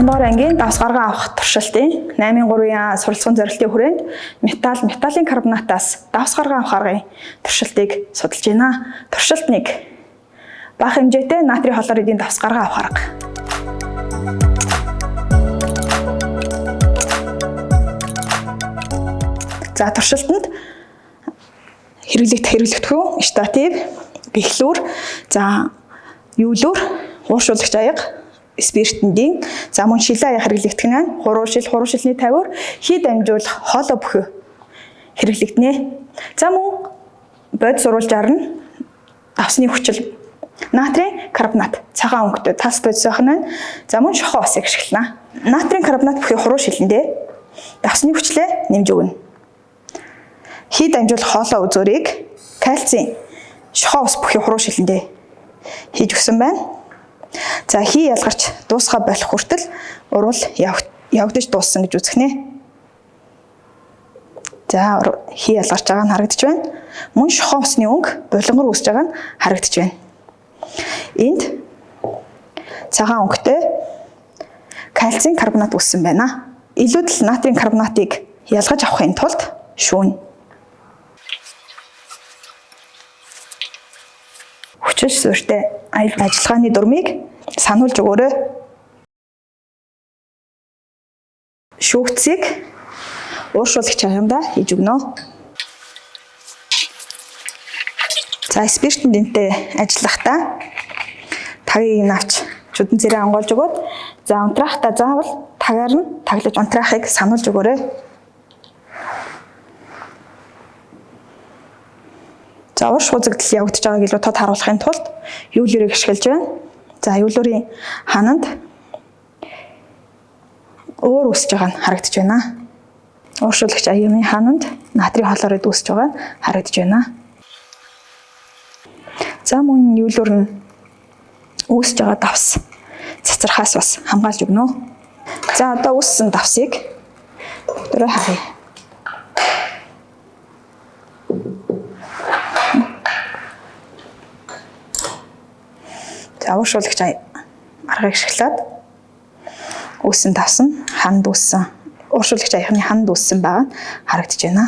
8 дугаар ангийн давс гаргаа авах туршилтын 8-3-ийн суралцсан зорилтын хүрээнд металлын карбонатаас давс гаргаа авах аргын туршилтыг судалж байна. Туршилт 1. Бага хэмжээтэй натрийн хлоридын давс гаргаа авах арга. За туршилтанд хэрэглэгдэхүүн, штатив, бэхлүүр, за юулуур, ууршуулагч аяга, спиртендийн, за мөн шилэн аяга хэрэглэгдэх нь хуруу шилний тавиур, хий дамжуулах хоолой бүхий хэрэглэгдэнэ. За мөн бодис сурвалжаар нь давсны хүчил натрийн карбонат, цагаан өнгөтэй тас бодис байх нь, за мөн шохоо усыг ашиглана. Натрийн карбонат бүхий хуруу шилэндээ давсны хүчлээ нэмж өгнө. Хий дамжуулах хоолой үзүүрийг кальцийн шохоо ус бүхий хуруу шилэндээ хийж өгсөн байна. За хий ялгарч дуусгаа болох хүртэл урвал явагдаж дууссан гэж үзэх нэ. За хий ялгарч байгаа нь харагдаж байна. Мөн шохоо усны өнгө булангар үүсэж байгаа нь харагдаж байна. Энд цагаан өнгөтэй кальцийн карбонат үүссэн байна. Илүүдэл натрийн карбонатыг ялгаж авахын тулд шүүн. Хүчил суурьтай ажиллагааны дурмыг сануулж өгөөрэй. Шүүгцийг ууршуулагч аяндаа хийж өгнө. За спиртендинтэй ажиллахдаа тагийг навч чудан зэрэг онгойлж өгөөд за унтраахтаа заавал тагаар нь таглаж унтраахыг сануулж өгөөрэй. За урш хузагдал явагдаж байгааг илүү тод харуулахын тулд юулюрийг ашиглаж байна. За юулюрийн хананд өөр үсэж байгаа нь харагдаж байна. Ууршуулагч аюуны хананд натрийн хлорид үүсэж байгаа нь харагдаж байна. За мөн юулюр нь үүсэж байгаа давс цацрахаас бас хамгаалж өгнө. За одоо үүссэн давсыг бүгдөө харъя. За ууршуулагч аргыг ашиглаад үүссэн давс нь ханд үүссэн. Ууршуулагч аяхны ханд үүссэн байгаа нь харагдаж байна.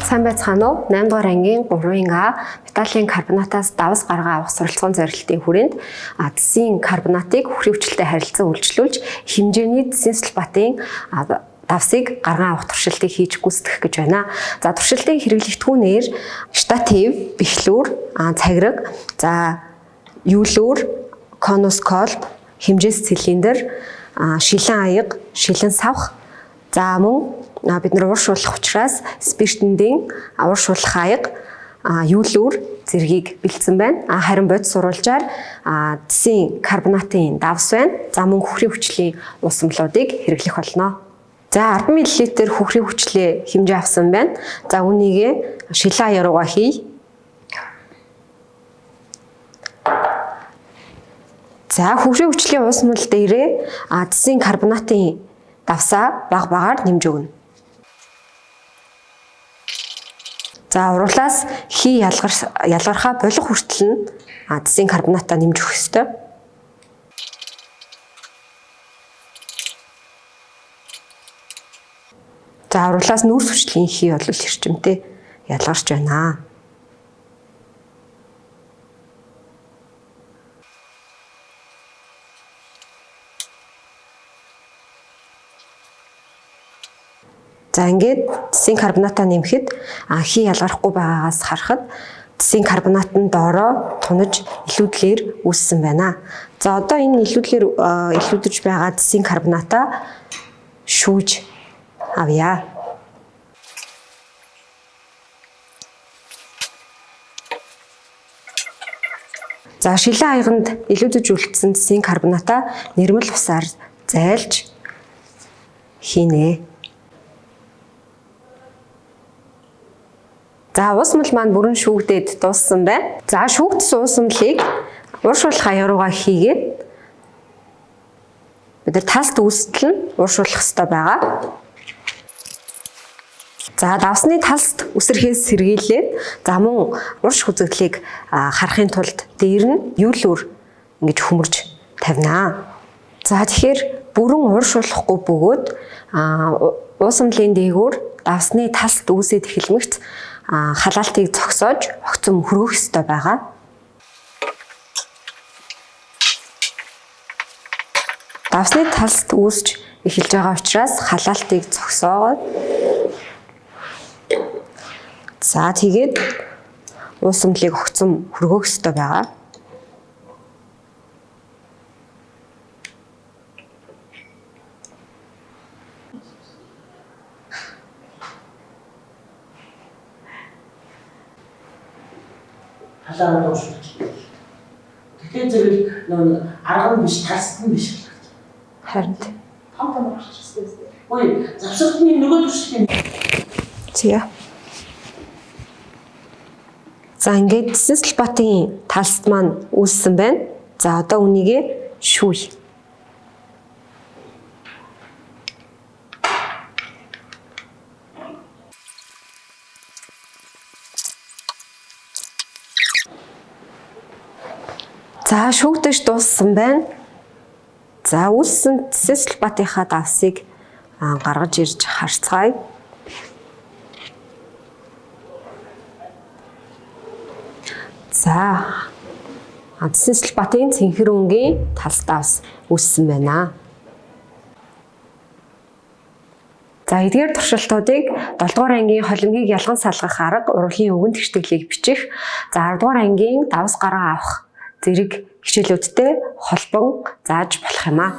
Сайн байцгаана уу? 8 дугаар ангийн 3-ын А металлын карбонатаас давс гаргаа авах суралцсан зорилтын хүрээнд цэсийн карбонатыг хөрийн хүчилтэй харилцан үйлчлүүлж хэмжээний цэсийн сульфатын давсыг гаргаа авах туршилтыг хийж гүйцэтгэх гэж байна. За туршилтын хэрэглэгдэхүүнээр штатив, бэхлүүр, цагираг, за юулуур, конусколп, хэмжээс цилиндр, шилэн аяга, шилэн савх, за мөн бид нар ууршуулах учраас спиртендийн ууршуулах аяга, юулуур зэргийг бэлдсэн байна. Харин бодис сурвалжаар цэсийн карбонатын давс байна. За мөн хөрийн хүчлийн усамлуудыг хэрэглэх болно. За 10 мл хөрхийн хүчлээ хэмжээ авсан байна. За үүнийг шилэн аяга руугаа хий. За хөрхийн хүчлийн уусмал дээрээ цэсийн карбонатын давсаа багаар нэмж өгнө. За уруулаас хий ялгархаа болох хүртэл нь цэсийн карбонатаа нэмж өгөх ёстой. За уруулаас нүүрс хүчлийн хий бол эрчимтэй ялгарч байна. За ингээд цэсийн карбонатаа нэмэхэд хий ялгарахгүй байгаагаас харахад цэсийн карбонат нь доороо тунаж илүүдлэр үүссэн байна. За одоо энэ илүүдэж байгаа цэсийн карбонатаа шүүж авъя. За шилэн аяганд илүүдэж үлдсэн цэсийн карбонатаа нэрмэл усаар зайлж хийнэ. За уусмал маань бүрэн шүүгдээд дууссан байна. За шүүгдсэн уусмалыг ууршуулах аяга руугаа хийгээд бид нар талт үүстэл нь ууршуулах хэрэгтэй байгаа. За давсны талст үсрэхээс сэргийлээд за мөн урш хүзэгдлийг харахын тулд дээр нь юулуур ингэж хөмөрж тавина. За тэгэхээр бүрэн уршуулахгүй бөгөөд уусамлын дээгүүр давсны талст үүсээд эхэлмэгц халаалтыг зогсоож огцом хөргөх ёстой байгаа. Давсны талст үүсч эхэлж байгаа учраас халаалтыг зогсоогоод за тэгээд уусамлыг огцом хөргөх ёстой байгаа. Халаан уушруулж. Тэгэхээр зэрэг нөө арга нь биш, талст нь биш. Харин Том уушруулсан. Ой, завсартны нөгөө туршилтын. зя. За ингээд Синслбатын талст маань үүссэн байна. За одоо үнийгээ шүүе. За шүүгдэж дууссан байна. За үүссэн Синслбатынхаа давсыг гаргаж ирж харцгаая. За Синслбатын цэнхэр өнгийн талс давс үүссэн байна. За эдгээр туршилтуудыг 7 дугаар ангийн холимгийг ялган салгах арга урлагийн өвгөн тэгштгэлийг бичих. За 10 дугаар ангийн давс гараа авах зэрэг хичээлүүдтэй холбон зааж болох юм аа.